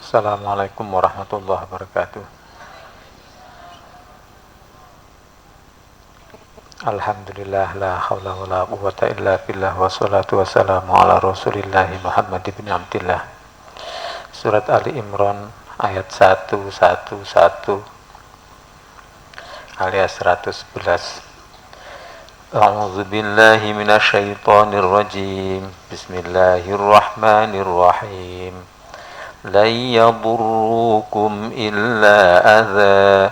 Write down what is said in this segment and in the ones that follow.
Assalamualaikum warahmatullahi wabarakatuh. Alhamdulillah, la haula wa la quwwata illa billah, wassalatu wassalamu ala rasulillahi Muhammad ibn Abdillah. Surat Ali Imran ayat 111 alias 111. A'udzu billahi minasyaitonir rajim. Bismillahirrahmanirrahim. Lan yadurrukum illa adza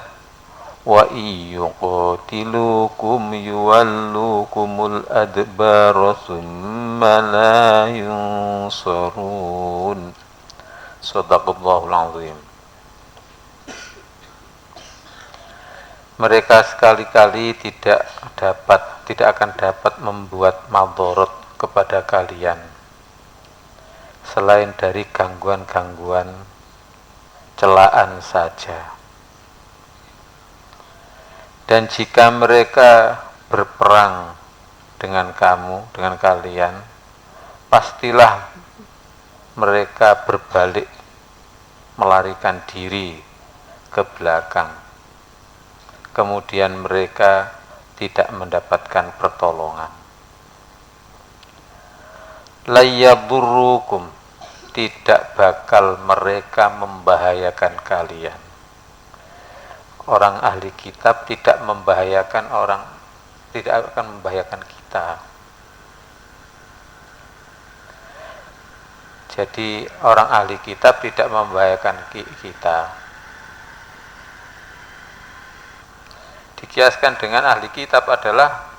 wa yuqatilukum yuwallukumul adbara thumma la yunsarun. Shadaqallahul azim. Mereka sekali-kali tidak akan dapat membuat madharat kepada kalian selain dari gangguan-gangguan celaan saja. Dan jika mereka berperang dengan kalian, pastilah mereka berbalik melarikan diri ke belakang. Kemudian mereka tidak mendapatkan pertolongan. La yadurrukum, tidak bakal mereka membahayakan kalian. Orang ahli kitab tidak akan membahayakan kita. Jadi orang ahli kitab tidak membahayakan kita. Dikiaskan dengan ahli kitab adalah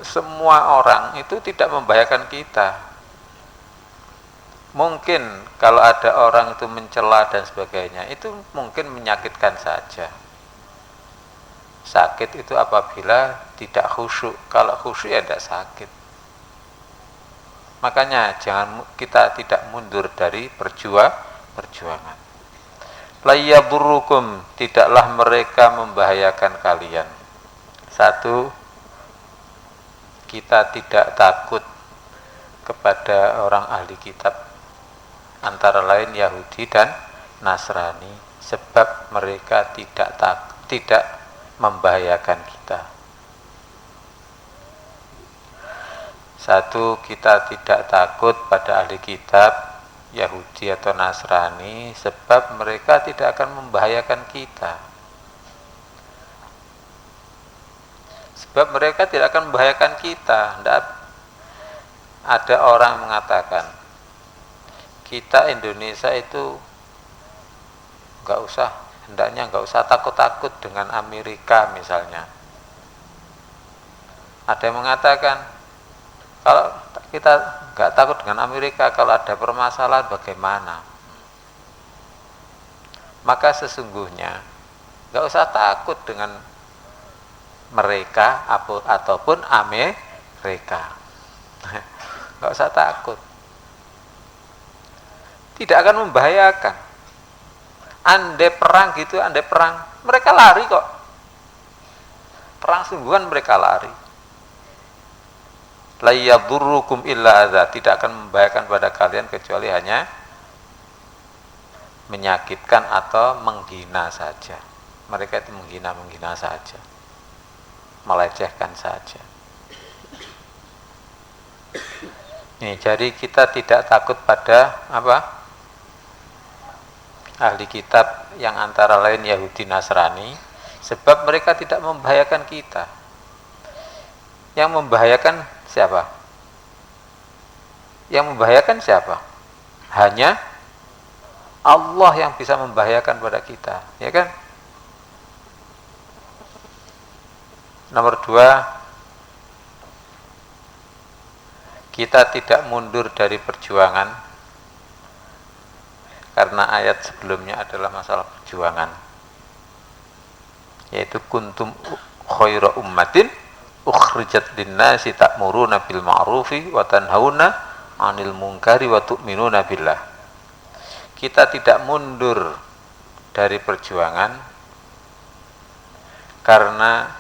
semua orang itu tidak membahayakan kita. Mungkin kalau ada orang itu mencela dan sebagainya, itu mungkin menyakitkan saja. Sakit itu apabila tidak khusyuk. Kalau khusyuk ya tidak sakit. Makanya kita tidak mundur dari perjuangan. La yadurrukum, tidaklah mereka membahayakan kalian. Satu, kita tidak takut kepada orang ahli kitab, antara lain Yahudi dan Nasrani, sebab mereka tidak membahayakan kita. Satu, kita tidak takut pada ahli kitab Yahudi atau Nasrani sebab mereka tidak akan membahayakan kita. Sebab mereka tidak akan membahayakan kita. Ada orang mengatakan kita Indonesia itu hendaknya nggak usah takut-takut dengan Amerika misalnya. Ada yang mengatakan kalau kita nggak takut dengan Amerika, kalau ada permasalahan bagaimana? Maka sesungguhnya nggak usah takut dengan mereka ataupun Amerika. Nggak usah takut. Tidak akan membahayakan. Andai perang, mereka lari kok. Perang sungguhan mereka lari. La yadurrukum illa adza, tidak akan membahayakan pada kalian kecuali hanya menyakitkan atau menghina saja. Mereka itu menghina saja, melecehkan saja. Jadi kita tidak takut pada ahli kitab yang antara lain Yahudi Nasrani, sebab mereka tidak membahayakan kita. Yang membahayakan siapa? Yang membahayakan siapa? Hanya Allah yang bisa membahayakan pada kita, ya kan? Nomor 2, kita tidak mundur dari perjuangan karena ayat sebelumnya adalah masalah perjuangan, yaitu kuntum khaira ummatin ukhrijat linnasi ta'muruna bil ma'rufi wa tanhauna 'anil munkari wa tu'minuna billah. Kita tidak mundur dari perjuangan karena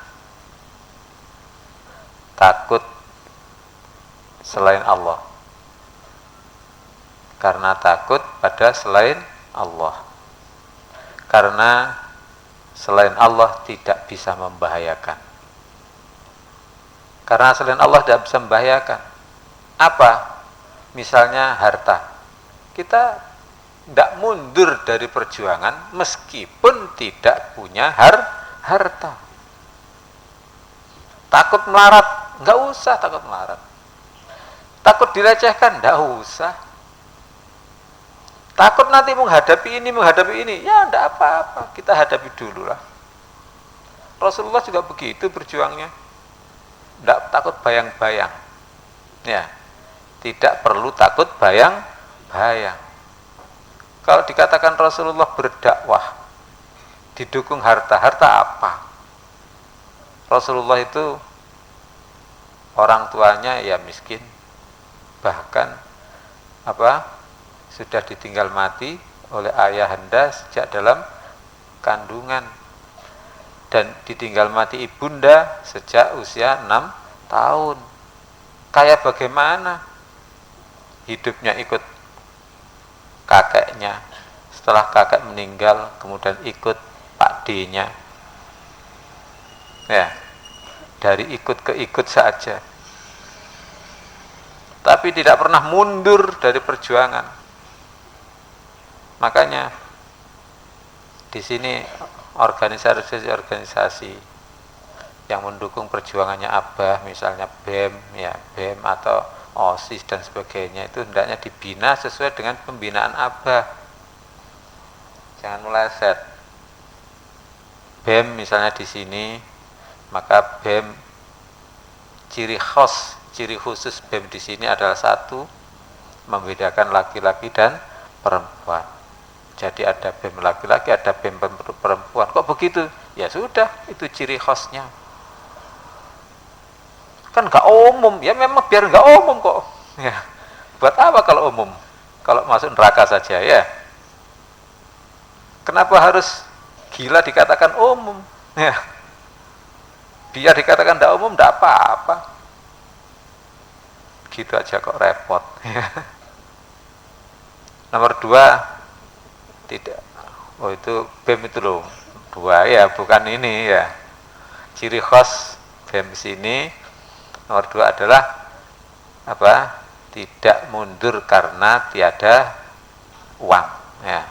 takut selain Allah, karena takut pada selain Allah. Karena selain Allah tidak bisa membahayakan. Karena selain Allah tidak bisa membahayakan. Apa? Misalnya harta. Kita tidak mundur dari perjuangan meskipun tidak punya harta. Takut melarat, nggak usah takut melarat. Takut dilecehkan, nggak usah. Takut nanti menghadapi ini, ya nggak apa-apa, kita hadapi dulu lah. Rasulullah juga begitu berjuangnya, nggak takut bayang-bayang, ya, tidak perlu takut bayang-bayang. Kalau dikatakan Rasulullah berdakwah, didukung harta apa? Rasulullah itu orang tuanya ya miskin, bahkan sudah ditinggal mati oleh ayahanda sejak dalam kandungan, dan ditinggal mati ibunda sejak usia 6 tahun. Kayak bagaimana hidupnya ikut kakeknya, setelah kakek meninggal kemudian ikut Pak D-nya, ya, dari ikut ke ikut saja, tapi tidak pernah mundur dari perjuangan. Makanya di sini organisasi yang mendukung perjuangannya Abah, misalnya BEM, ya BEM atau OSIS dan sebagainya, itu hendaknya dibina sesuai dengan pembinaan Abah. Jangan meleset. BEM misalnya di sini, maka BEM ciri khusus BEM di sini adalah satu, membedakan laki-laki dan perempuan. Jadi ada BEM laki-laki, ada BEM perempuan. Kok begitu? Ya sudah, itu ciri khasnya. Kan nggak umum, ya memang biar nggak umum kok. Ya, buat apa kalau umum? Kalau masuk neraka saja ya. Kenapa harus gila dikatakan umum? Ya, biar dikatakan nggak umum, nggak apa-apa. Gitu aja kok repot. Nomor 2. Tidak, oh itu BEM itu loh 2 ya, bukan ini ya. Ciri khas BEM sini nomor 2 adalah tidak mundur karena tiada uang, ya.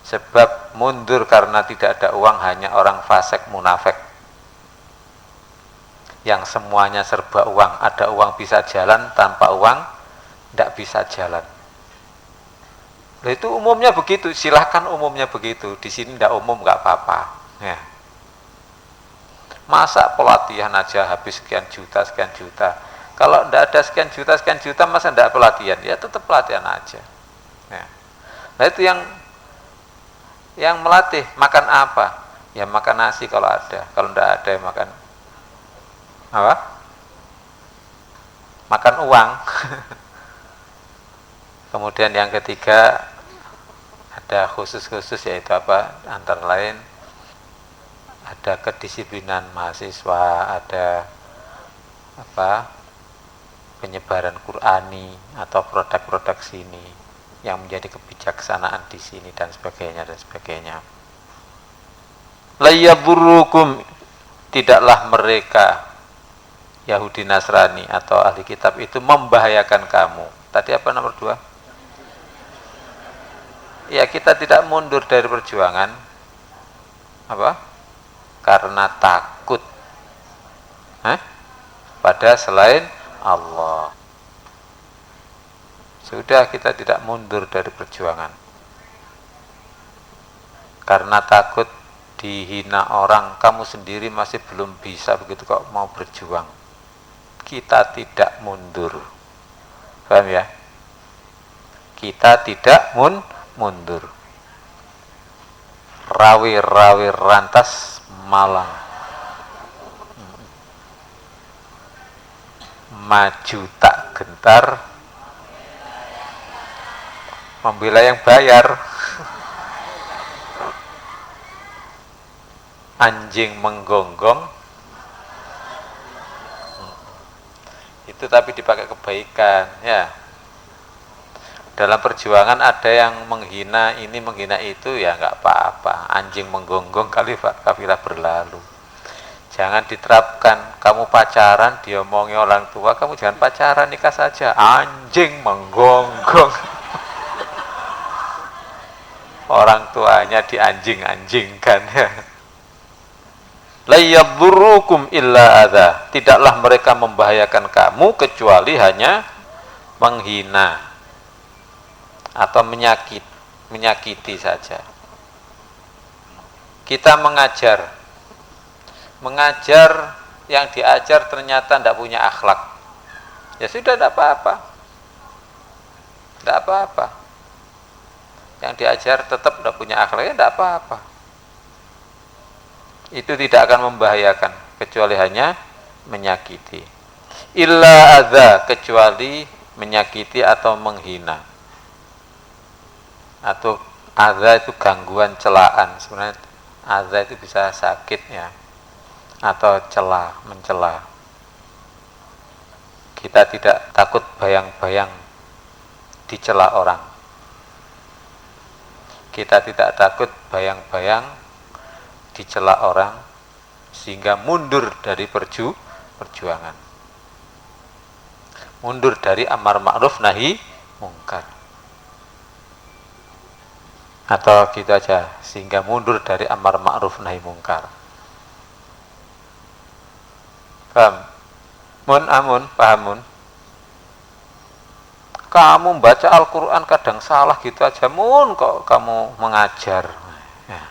Sebab mundur karena tidak ada uang hanya orang fasik munafik, yang semuanya serba uang. Ada uang bisa jalan, tanpa uang tidak bisa jalan. Nah, itu umumnya begitu, silahkan umumnya begitu. Di sini tidak umum, nggak apa-apa. Ya. Masa pelatihan aja habis sekian juta. Kalau tidak ada sekian juta, masa tidak pelatihan? Ya tetap pelatihan aja. Ya. Nah itu yang melatih makan apa? Ya makan nasi kalau ada. Kalau tidak ada ya makan apa? Makan uang. Kemudian yang ketiga ada khusus-khusus, yaitu antara lain ada kedisiplinan mahasiswa, ada penyebaran Qur'ani atau produk-produk sini yang menjadi kebijaksanaan di sini dan sebagainya. La yaburukum, tidaklah mereka Yahudi Nasrani atau ahli kitab itu membahayakan kamu. Tadi apa nomor 2? Ya kita tidak mundur dari perjuangan karena takut pada selain Allah. Sudah, kita tidak mundur dari perjuangan karena takut dihina orang. Kamu sendiri masih belum bisa begitu kok mau berjuang. Kita tidak mundur. Paham ya? Kita tidak mundur. Rawi-rawi rantas malang, maju tak gentar membela yang bayar. Anjing menggonggong, itu tapi dipakai kebaikan, ya. dalam perjuangan ada yang menghina ini menghina itu, ya nggak apa-apa, anjing menggonggong kali kafilah berlalu. Jangan diterapkan kamu pacaran diomongi orang tua, kamu jangan pacaran, nikah saja, anjing menggonggong. Orang tuanya dianjing-anjingkan. La yadurrukum illa adza, tidaklah mereka membahayakan kamu kecuali hanya menghina atau menyakiti saja. Kita mengajar yang diajar ternyata tidak punya akhlak, ya sudah, tidak apa-apa. Yang diajar tetap tidak punya akhlak, ya tidak apa-apa. Itu tidak akan membahayakan kecuali hanya menyakiti. Illa adza, kecuali menyakiti atau menghina. Atau adza itu gangguan, celaan. Sebenarnya adza itu bisa sakit ya, atau mencela. Kita tidak takut bayang-bayang dicela orang. Kita tidak takut bayang-bayang dicela orang sehingga mundur dari perjuangan, mundur dari amar ma'ruf nahi mungkar, atau gitu aja, sehingga mundur dari amar ma'ruf nahi mungkar. Paham? Paham mun? Kamu baca Al-Quran kadang salah gitu aja mun, kok kamu mengajar ya.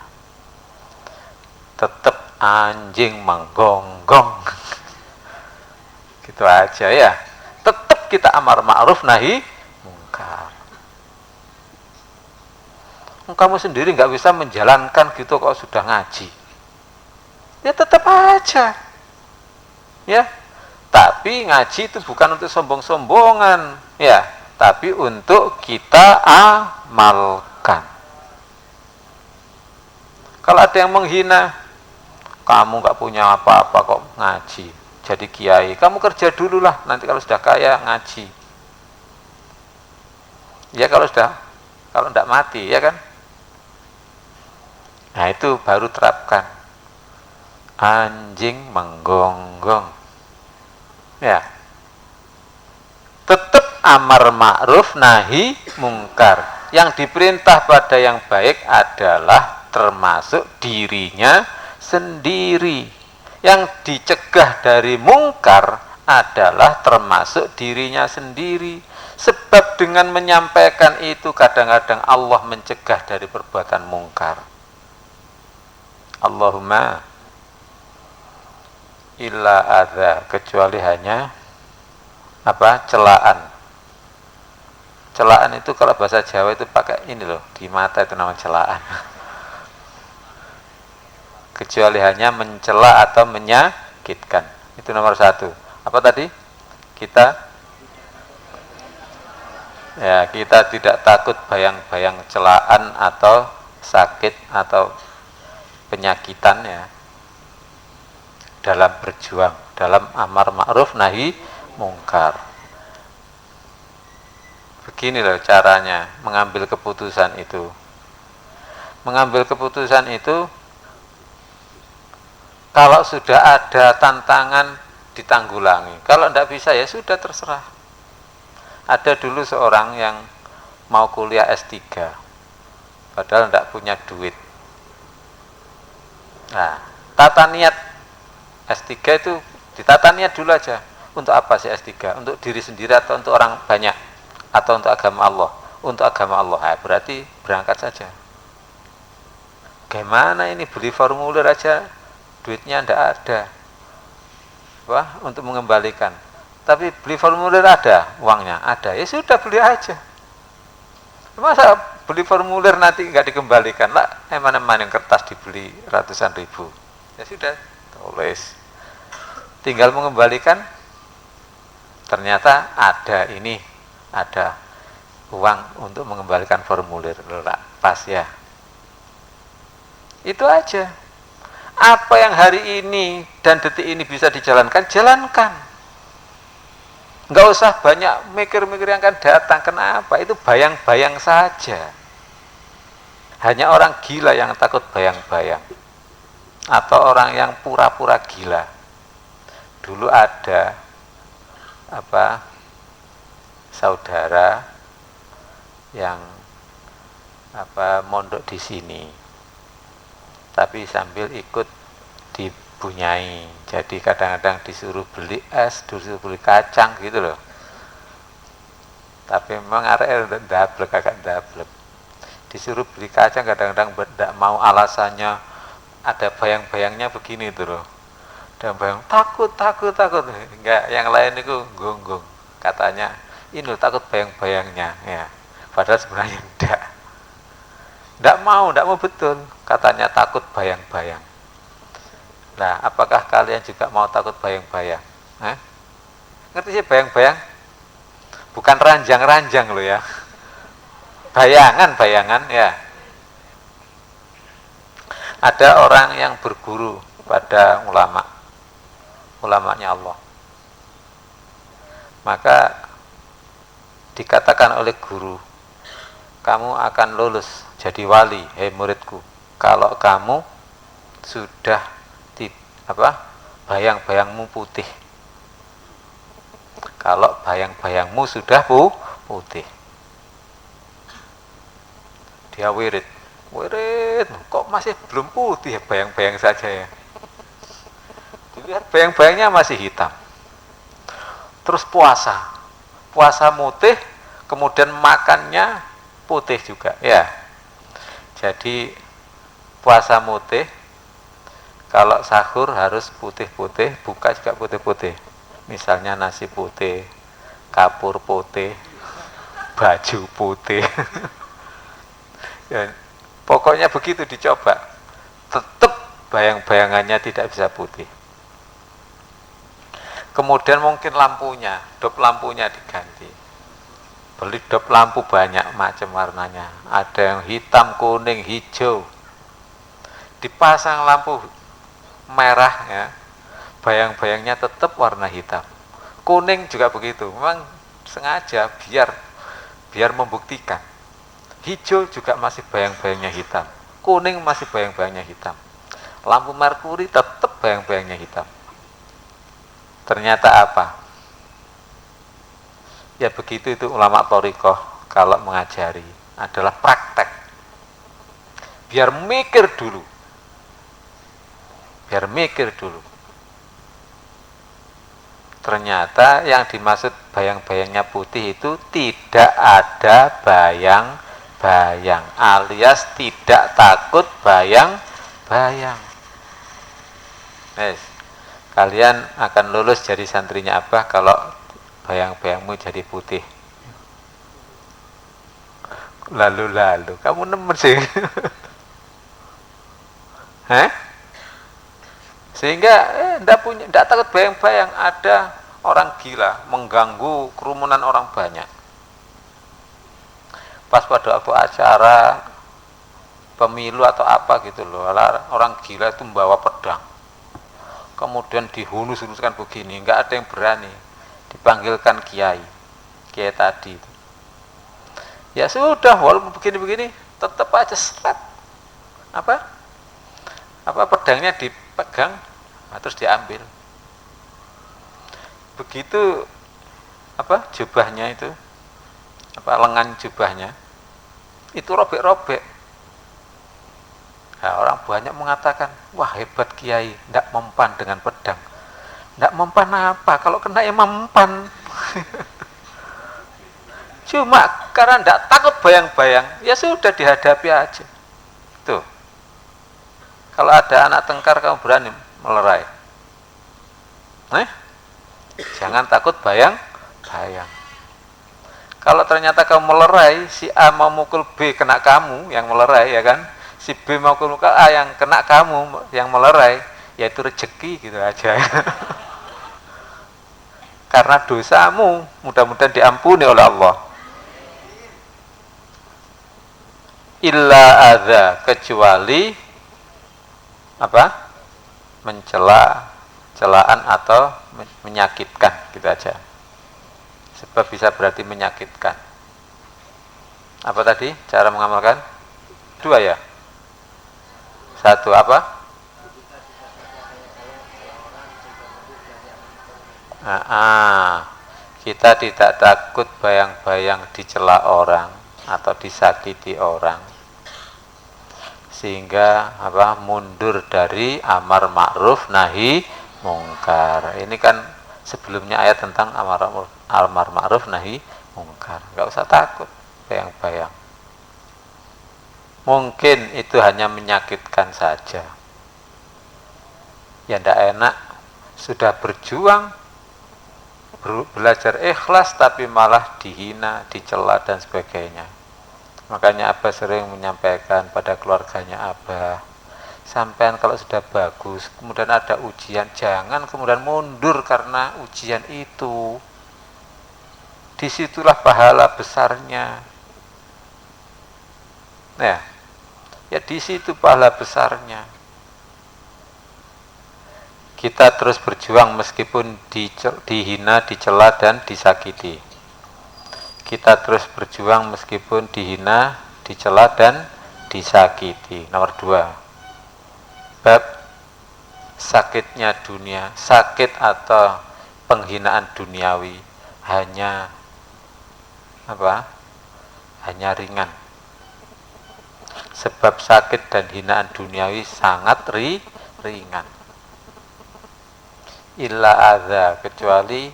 Tetap anjing menggonggong. Gitu aja ya. Tetap kita amar ma'ruf nahi mungkar. Kamu sendiri nggak bisa menjalankan gitu kok sudah ngaji. Ya tetap aja. Ya. Tapi ngaji itu bukan untuk sombong-sombongan, ya, tapi untuk kita amalkan. Kalau ada yang menghina, kamu nggak punya apa-apa kok ngaji, jadi kiai, kamu kerja dulu lah, nanti kalau sudah kaya ngaji. Ya kalau tidak mati, ya kan? Nah itu baru terapkan. Anjing menggonggong. Ya. Tetap amar ma'ruf nahi mungkar. Yang diperintah pada yang baik adalah termasuk dirinya sendiri. Yang dicegah dari mungkar adalah termasuk dirinya sendiri. Sebab dengan menyampaikan itu kadang-kadang Allah mencegah dari perbuatan mungkar. Allahumma illa adza, kecuali hanya celaan. Celaan itu kalau bahasa Jawa itu pakai ini loh, di mata itu namanya celaan. Kecuali hanya mencela atau menyakitkan. Itu nomor 1. Apa tadi? Kita tidak takut bayang-bayang celaan atau sakit atau penyakitan ya, dalam berjuang, dalam amar ma'ruf nahi mungkar. Begini loh caranya mengambil keputusan itu. Mengambil keputusan itu, kalau sudah ada tantangan ditanggulangi. Kalau tidak bisa ya sudah, terserah. Ada dulu seorang yang mau kuliah S3, padahal tidak punya duit. Nah, tata niat S3 itu ditata niat dulu aja. Untuk apa sih S3? Untuk diri sendiri atau untuk orang banyak? Atau untuk agama Allah? Untuk agama Allah. Nah, berarti berangkat saja. Gimana ini, beli formulir aja duitnya tidak ada. Wah, untuk mengembalikan. Tapi beli formulir ada, uangnya ada. Ya sudah, beli aja. Masa beli formulir nanti nggak dikembalikan lah? Mana-mana yang kertas dibeli ratusan ribu. Ya sudah, tulis. Tinggal mengembalikan, ternyata ada uang untuk mengembalikan formulir. Pas ya. Itu aja. Apa yang hari ini dan detik ini bisa dijalankan, jalankan. Nggak usah banyak mikir-mikir yang akan datang. Kenapa? Itu bayang-bayang saja. Hanya orang gila yang takut bayang-bayang, atau orang yang pura-pura gila. Dulu ada saudara yang mondok di sini, tapi sambil ikut dibunyai. Jadi kadang-kadang disuruh beli es, disuruh beli kacang gitu loh. Tapi memang arek ndablek, agak ndablek. Disuruh beli kacang kadang-kadang tidak mau, alasannya ada bayang-bayangnya begini itu loh. Dan bayang takut. Enggak, yang lain itu gonggong. Katanya ini loh, takut bayang-bayangnya ya. Padahal sebenarnya tidak mau betul. Katanya takut bayang-bayang. Nah, apakah kalian juga mau takut bayang-bayang? Ngerti sih bayang-bayang? Bukan ranjang-ranjang loh ya. Bayangan ya. Ada orang yang berguru pada ulamanya Allah. Maka dikatakan oleh guru, kamu akan lulus jadi wali, hei muridku, kalau kamu sudah bayang-bayangmu putih. Kalau bayang-bayangmu sudah putih. Dia wirid, kok masih belum putih ya, bayang-bayang saja ya. Dilihat bayang-bayangnya masih hitam. Terus puasa mutih, kemudian makannya putih juga ya. Jadi puasa mutih, kalau sahur harus putih-putih, buka juga putih-putih. Misalnya nasi putih, kapur putih, baju putih. Ya, pokoknya begitu dicoba, tetap bayang-bayangannya tidak bisa putih. Kemudian mungkin dop lampunya diganti. Beli dop lampu banyak macam warnanya. Ada yang hitam, kuning, hijau. Dipasang lampu merah ya, bayang-bayangnya tetap warna hitam. Kuning juga begitu. Memang sengaja biar membuktikan. Hijau juga masih bayang-bayangnya hitam. Kuning masih bayang-bayangnya hitam. Lampu merkuri tetap bayang-bayangnya hitam. Ternyata apa? Ya begitu itu ulama thariqah kalau mengajari adalah praktek. Biar mikir dulu. Ternyata yang dimaksud bayang-bayangnya putih itu tidak ada bayang-bayang, alias tidak takut bayang-bayang. Kalian akan lulus jadi santrinya Abah kalau bayang-bayangmu jadi putih. Lalu kamu nemen sih. Sehingga tidak takut bayang-bayang. Ada orang gila mengganggu kerumunan orang banyak. Pas pada waktu acara pemilu atau apa gitu loh, orang gila itu membawa pedang, kemudian dihunus-hunuskan begini, nggak ada yang berani. Dipanggilkan kiai tadi itu. Ya sudah, walaupun begini-begini tetap aja seret. Pedangnya dipegang, terus diambil. Begitu jubahnya itu, lengan jubahnya itu robek-robek. Nah, orang banyak mengatakan, wah hebat kiai, tidak mempan dengan pedang. Tidak mempan apa? Kalau kena ya mempan. Cuma karena tidak takut bayang-bayang, ya sudah dihadapi aja. Tuh. Kalau ada anak tengkar kamu berani melerai. Jangan takut bayang-bayang. Kalau ternyata kamu melerai, si A mau mukul B kena kamu yang melerai, ya kan? Si B mau mukul A yang kena kamu yang melerai, yaitu rezeki gitu aja. Karena dosamu mudah-mudahan diampuni oleh Allah. Illa adza, kecuali celaan atau menyakitkan gitu aja. Sebab bisa berarti menyakitkan. Apa tadi cara mengamalkan? 2 ya? 1 apa? Kita tidak takut bayang-bayang dicela orang atau disakiti orang, sehingga mundur dari amar ma'ruf nahi mungkar. Ini kan sebelumnya ayat tentang amar ma'ruf nahi mungkar. Enggak usah takut bayang-bayang. Mungkin itu hanya menyakitkan saja. Ya ndak enak, sudah berjuang, belajar ikhlas tapi malah dihina, dicela dan sebagainya. Makanya Abah sering menyampaikan pada keluarganya Abah, sampean kalau sudah bagus, kemudian ada ujian, jangan kemudian mundur karena ujian itu. Disitulah pahala besarnya. Ya di situ pahala besarnya. Kita terus berjuang meskipun dihina, dicela dan disakiti. Kita terus berjuang meskipun dihina, dicela dan disakiti. Nomor 2. Bab sakitnya dunia, sakit atau penghinaan duniawi hanya hanya ringan. Sebab sakit dan hinaan duniawi sangat ringan. Illa adza, kecuali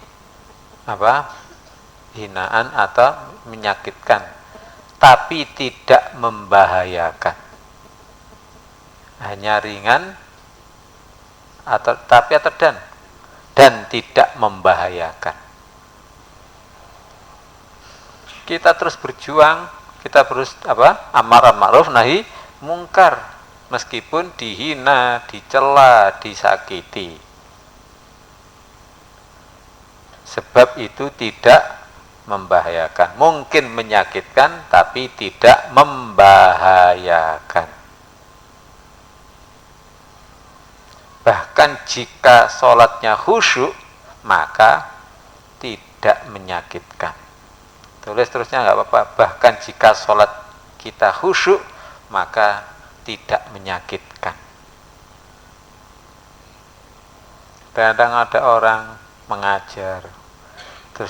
hinaan atau menyakitkan tapi tidak membahayakan. Hanya ringan atau dan tidak membahayakan. Kita terus berjuang, kita terus amar ma'ruf nahi mungkar meskipun dihina, dicela, disakiti. Sebab itu tidak membahayakan. Mungkin menyakitkan tapi tidak membahayakan. Bahkan jika sholatnya khusyuk, maka tidak menyakitkan. Tulis terusnya nggak apa-apa. Bahkan jika sholat kita khusyuk, maka tidak menyakitkan. Kadang ada orang mengajar, terus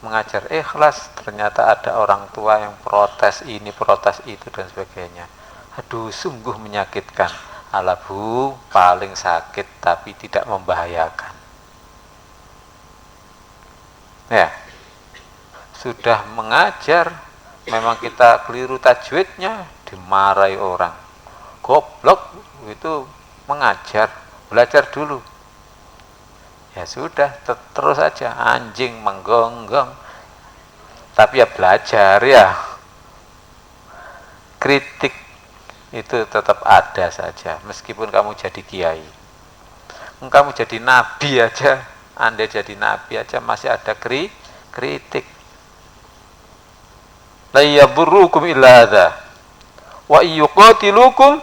mengajar ikhlas, ternyata ada orang tua yang protes ini, protes itu dan sebagainya. Aduh, sungguh menyakitkan. Alah Bu, paling sakit tapi tidak membahayakan. Ya, sudah mengajar, memang kita keliru tajwidnya, dimarahi orang. Goblok, itu mengajar, belajar dulu. Ya sudah, terus saja, anjing menggonggong. Tapi ya belajar ya. Kritik itu tetap ada saja, meskipun kamu jadi kiai. Kamu jadi nabi aja, Anda jadi nabi aja masih ada kritik. La yadurrukum illa hadza wa yuqatilukum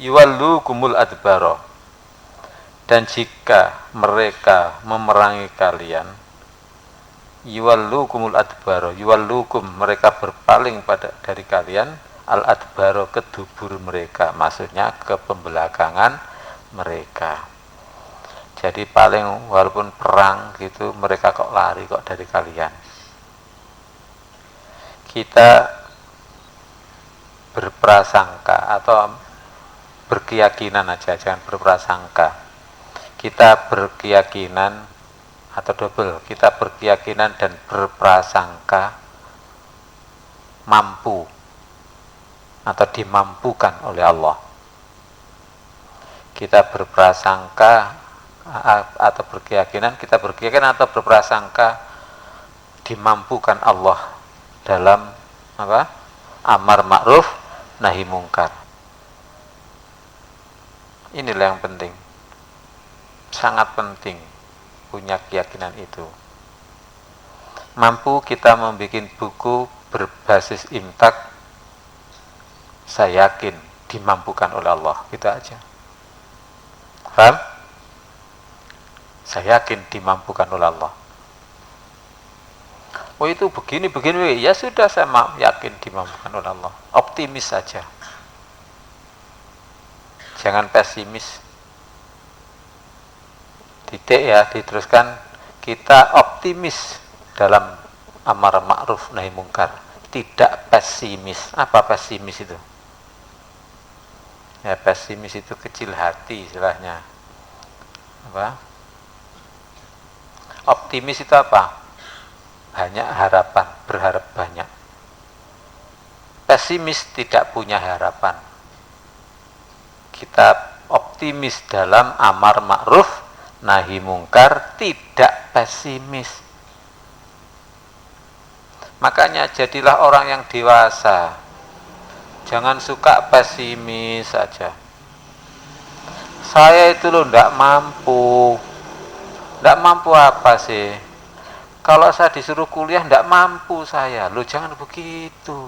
yuwallukumul adbara. Dan jika mereka memerangi kalian, yuwallukumul adbara, yuwallukum, mereka berpaling dari kalian, al adbara, ke dubur mereka, maksudnya ke pembelakangan mereka. Jadi paling walaupun perang gitu, mereka kok lari kok dari kalian. Kita berprasangka atau berkeyakinan aja, jangan berprasangka. Kita berkeyakinan atau double, kita berkeyakinan dan berprasangka mampu atau dimampukan oleh Allah. Kita berprasangka atau berkeyakinan, kita berkeyakinan atau berprasangka dimampukan Allah dalam amar ma'ruf nahi mungkar. Inilah yang penting. Sangat penting punya keyakinan itu. Mampu kita membuat buku berbasis imtak, saya yakin dimampukan oleh Allah. Gitu aja. Paham? Saya yakin dimampukan oleh Allah. Oh itu begini, ya sudah saya yakin dimampukan oleh Allah. Optimis saja. Jangan pesimis. Titik ya, diteruskan. Kita optimis dalam amar ma'ruf nahi mungkar. Tidak pesimis. Apa pesimis itu? Ya pesimis itu kecil hati istilahnya. Apa? Optimis itu apa? Banyak harapan, berharap banyak. Pesimis tidak punya harapan. Kita optimis dalam amar ma'ruf nahi mungkar, tidak pesimis. Makanya jadilah orang yang dewasa. Jangan suka pesimis saja. Saya itu loh tidak mampu. Tidak mampu apa sih? Kalau saya disuruh kuliah tidak mampu saya. Loh jangan begitu.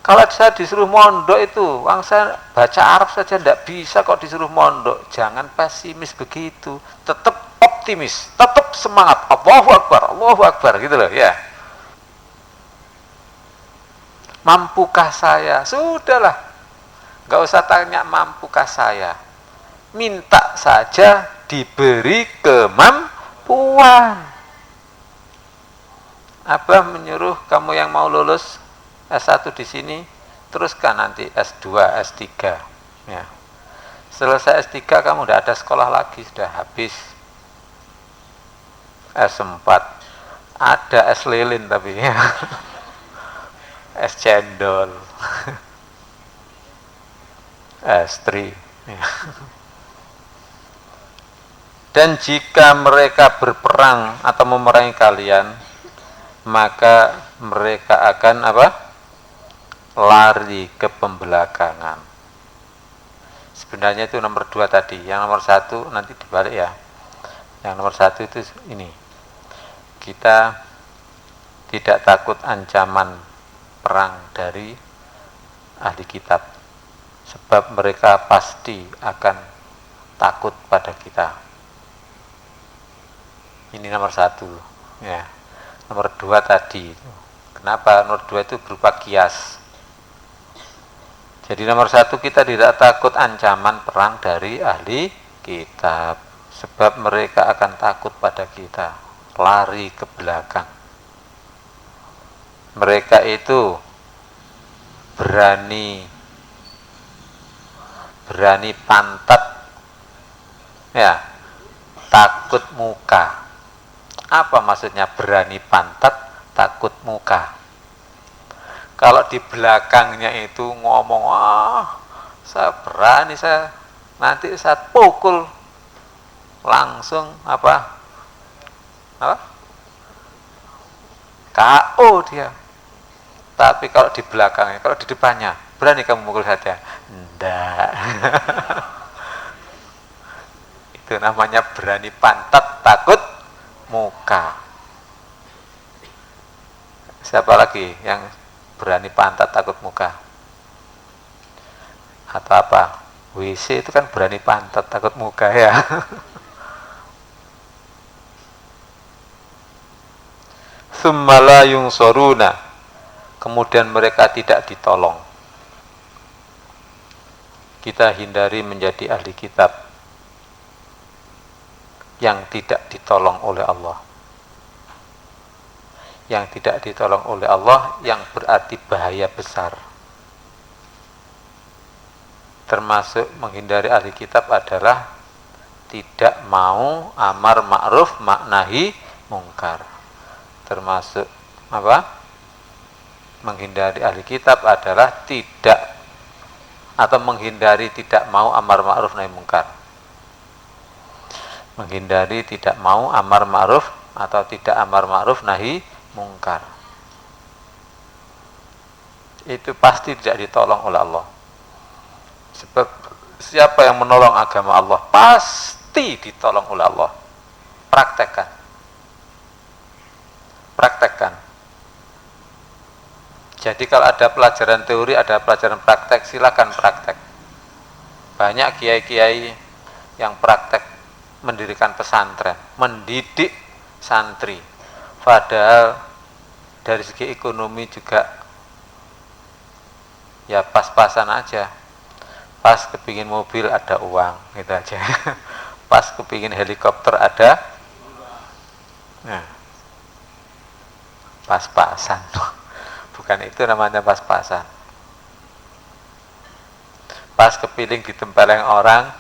Kalau saya disuruh mondok itu, saya baca Arab saja tidak bisa kok disuruh mondok. Jangan pesimis begitu. Tetap optimis, tetap semangat. Allahu Akbar gitu loh ya. Mampukah saya? Sudahlah. Enggak usah tanya mampukah saya. Minta saja diberi kemampuan. Abah menyuruh kamu yang mau lulus S1 di sini, teruskan nanti S2, S3. Ya. Selesai S3 kamu udah ada sekolah lagi, sudah habis. S4 ada es lilin tapi ya. Es cendol. S3. Ya. Dan jika mereka berperang atau memerangi kalian, maka mereka akan apa? Lari ke pembelakangan. Sebenarnya itu nomor 2 tadi. Yang nomor 1 nanti dibalik ya. Yang nomor 1 itu ini. Kita tidak takut ancaman perang dari ahli kitab. Sebab mereka pasti akan takut pada kita. Ini nomor 1 ya. Nomor 2 tadi. Kenapa? Nomor 2 itu berupa kias. Jadi nomor 1 kita tidak takut ancaman perang dari ahli kitab. Sebab mereka akan takut pada kita. Lari ke belakang. Mereka itu berani pantat ya, takut muka. Apa maksudnya berani pantat, takut muka? Kalau di belakangnya itu ngomong, saya berani, nanti saya pukul langsung apa? KO dia. Tapi kalau di belakangnya, kalau di depannya, berani kamu mukul saja? Enggak. Itu namanya berani pantat, takut muka. Siapa lagi yang berani pantat takut muka? Atau apa? WC itu kan berani pantat takut muka ya. Tsumma yungsoruna, kemudian mereka tidak ditolong. Kita hindari menjadi ahli kitab yang tidak ditolong oleh Allah. Yang tidak ditolong oleh Allah yang berarti bahaya besar. Termasuk menghindari ahli kitab adalah tidak mau amar ma'ruf nahi mungkar. Termasuk apa? Menghindari ahli kitab adalah tidak atau menghindari tidak mau amar ma'ruf nahi mungkar. Menghindari tidak mau amar ma'ruf atau tidak amar ma'ruf nahi mungkar. Itu pasti tidak ditolong oleh Allah. Sebab siapa yang menolong agama Allah pasti ditolong oleh Allah. Praktekkan. Jadi kalau ada pelajaran teori, ada pelajaran praktek, silakan praktek. Banyak kiai-kiai yang praktek mendirikan pesantren, mendidik santri. Padahal dari segi ekonomi juga ya pas-pasan aja. Pas kepingin mobil ada uang, gitu aja. Pas kepingin helikopter ada, nah, pas-pasan. Bukan itu namanya pas-pasan. Pas kepingin ditempeleng orang,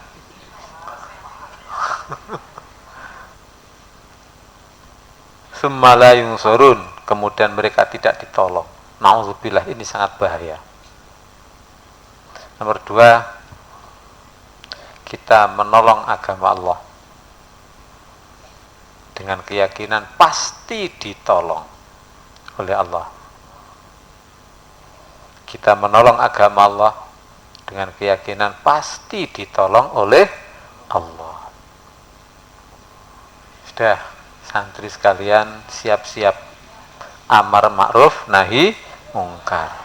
summa yunsurun, kemudian mereka tidak ditolong. Nauzubillah, ini sangat bahaya. Nomor 2, kita menolong agama Allah dengan keyakinan pasti ditolong oleh Allah. Kita menolong agama Allah dengan keyakinan pasti ditolong oleh Allah. Sudah, santri sekalian, siap-siap amar ma'ruf nahi mungkar.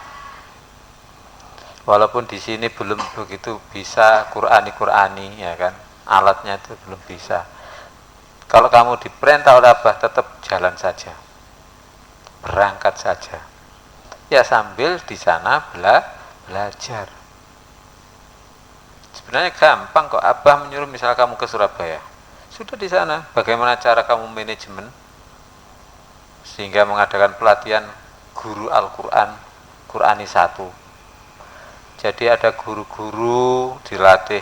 Walaupun di sini belum begitu bisa Qur'ani ya kan, alatnya itu belum bisa. Kalau kamu diperintah oleh Abah, tetap jalan saja, berangkat saja. Ya sambil di sana belajar. Sebenarnya gampang kok. Abah menyuruh misal kamu ke Surabaya, sudah di sana. Bagaimana cara kamu manajemen sehingga mengadakan pelatihan guru Al-Quran, Qur'ani 1. Jadi ada guru-guru dilatih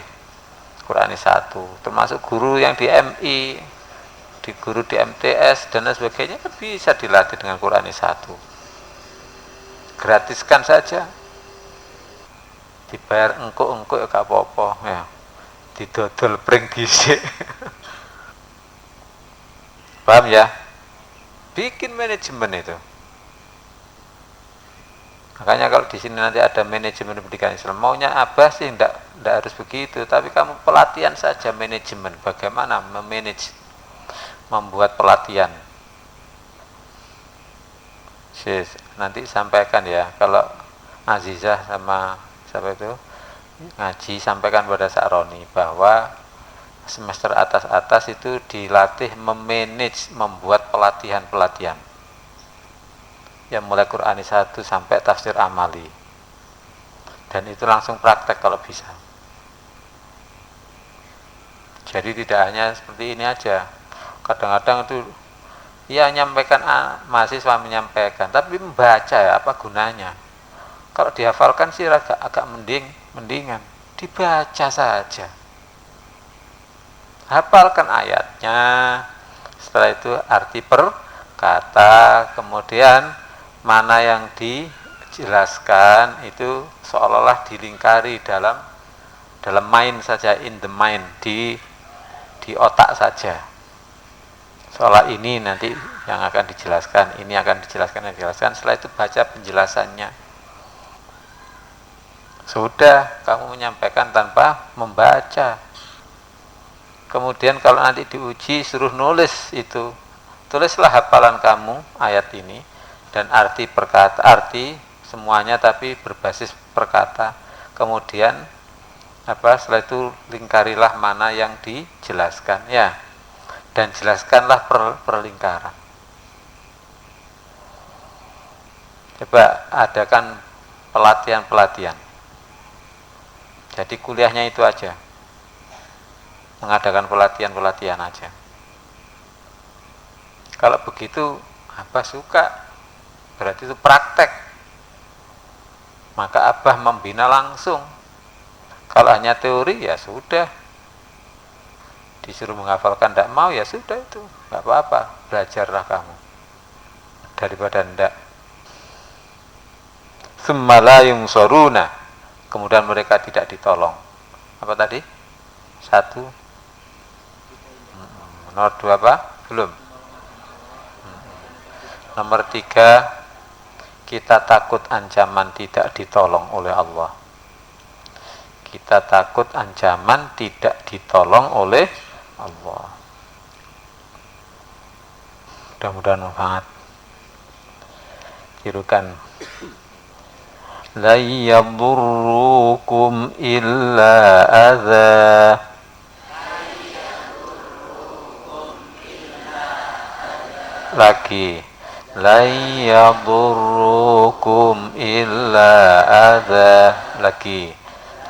Qur'ani 1, termasuk guru yang di MI, di guru di MTS dan sebagainya, kan bisa dilatih dengan Qur'ani 1. Gratiskan saja, dibayar engkuk-engkuk ya gak apa-apa ya, didodol pring dhisik. Paham ya? Bikin manajemen itu. Makanya kalau di sini nanti ada manajemen pendidikan Islam, maunya Abah sih enggak harus begitu, tapi kamu pelatihan saja manajemen, bagaimana memanage, membuat pelatihan. Nanti sampaikan ya, kalau Azizah sama siapa itu ngaji, sampaikan pada Sa'roni bahwa semester atas-atas itu dilatih memanage, membuat pelatihan-pelatihan yang mulai Qur'ani 1 sampai tafsir amali, dan itu langsung praktek kalau bisa. Jadi tidak hanya seperti ini aja, kadang-kadang itu ya menyampaikan, mahasiswa menyampaikan, tapi membaca ya apa gunanya. Kalau dihafalkan sih agak mendingan dibaca saja, hafalkan ayatnya, setelah itu arti per kata, kemudian mana yang dijelaskan itu seolah-olah dilingkari dalam mind saja, in the mind, di otak saja. Seolah ini nanti yang akan dijelaskan, ini akan dijelaskan. Setelah itu baca penjelasannya. Sudah, kamu menyampaikan tanpa membaca. Kemudian kalau nanti diuji suruh nulis itu, tulislah hafalan kamu ayat ini dan arti perkata, arti semuanya tapi berbasis perkata. Kemudian setelah itu lingkarilah mana yang dijelaskan ya, dan jelaskanlah perlingkaran. Coba adakan pelatihan. Jadi kuliahnya itu aja, mengadakan pelatihan aja. Kalau begitu Abah suka, berarti itu praktek, maka Abah membina langsung. Kalau hanya teori ya sudah, disuruh menghafalkan tidak mau ya sudah, itu nggak apa-apa, belajarlah kamu daripada ndak. Tsumma la yunsuruna, kemudian mereka tidak ditolong. Apa tadi? 1. Nomor 2 apa? Belum. Nomor 3, kita takut ancaman tidak ditolong oleh Allah. Kita takut ancaman tidak ditolong oleh Allah. Mudah-mudahan manfaat. Tirukan. La yadurrukum illa adza lagi. La yadurrukum illa adza, lagi.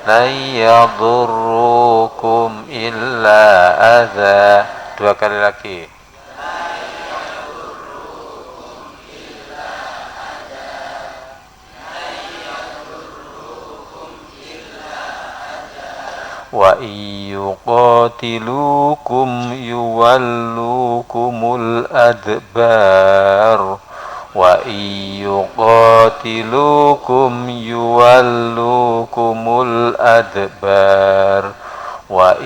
La yadurrukum illa adza, dua kali lagi. Wa yuqatilukum yuwallukumul adbar. Wa yuqatilukum yuwallukumul adbar. Wa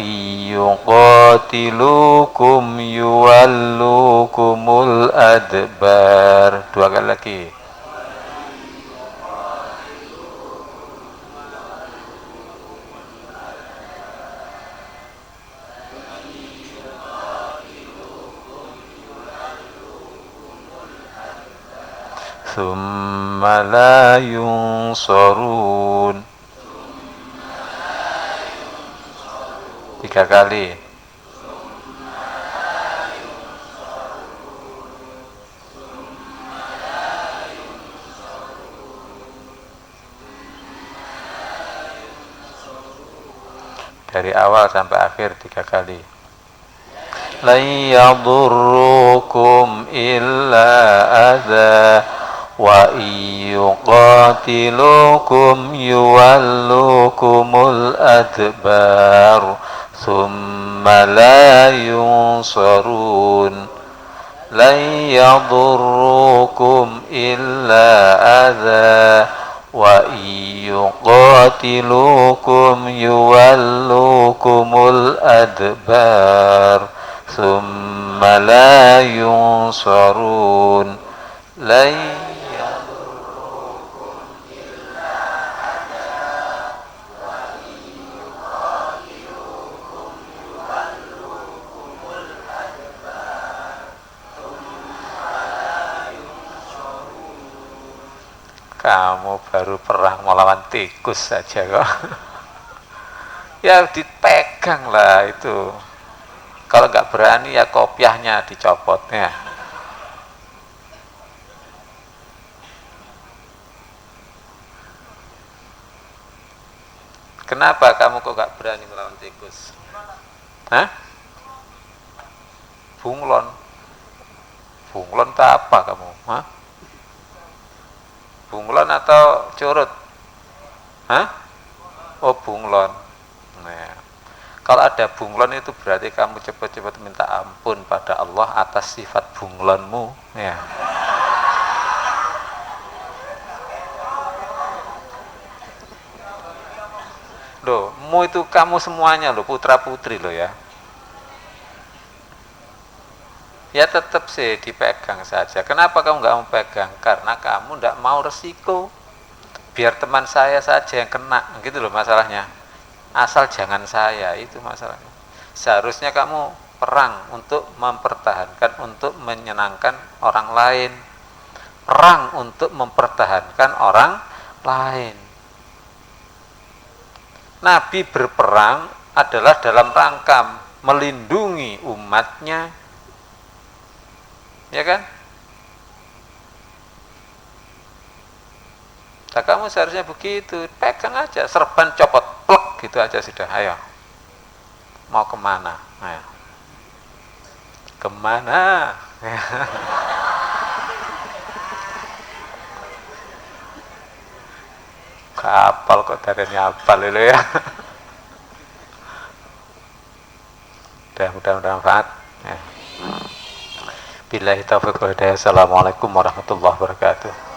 yuqatilukum yuwallukumul adbar. Dua kali lagi. Tsumma la yunsarun. Tiga kali. Dari awal sampai akhir tiga kali. La yadurrukum illa adza wa yuqatilukum yuwallukumul adbar thumma la yunsarun. La yadurrukum illa adza wa yuqatilukum yuwallukumul adbar thumma la yunsarun. La kamu baru perang melawan tikus saja kok. Ya dipegang lah itu. Kalau nggak berani ya kopiahnya dicopot ya. Kenapa kamu kok nggak berani melawan tikus? Hah? Bunglon. Bunglon itu apa kamu? Hah? Bunglon atau curut? Hah? Oh bunglon. Nah, kalau ada bunglon itu berarti kamu cepat-cepat minta ampun pada Allah atas sifat bunglonmu. Ya. Loh, mu itu kamu semuanya loh, putra putri loh ya. Ya tetap sih dipegang saja. Kenapa kamu nggak mau pegang? Karena kamu nggak mau resiko. Biar teman saya saja yang kena, gitu loh masalahnya. Asal jangan saya, itu masalahnya. Seharusnya kamu perang untuk mempertahankan, untuk menyenangkan orang lain. Perang untuk mempertahankan orang lain. Nabi berperang adalah dalam rangka melindungi umatnya. Ya kan? Nah, kamu seharusnya begitu, pegang aja, serban copot, plek gitu aja sudah. Ayo, mau kemana? Ayo, kemana? Kapal kok dari apal itu ya. Mudah-mudahan bermanfaat. Ya. Billahi taufiq wal hidayah. Assalamualaikum warahmatullahi wabarakatuh.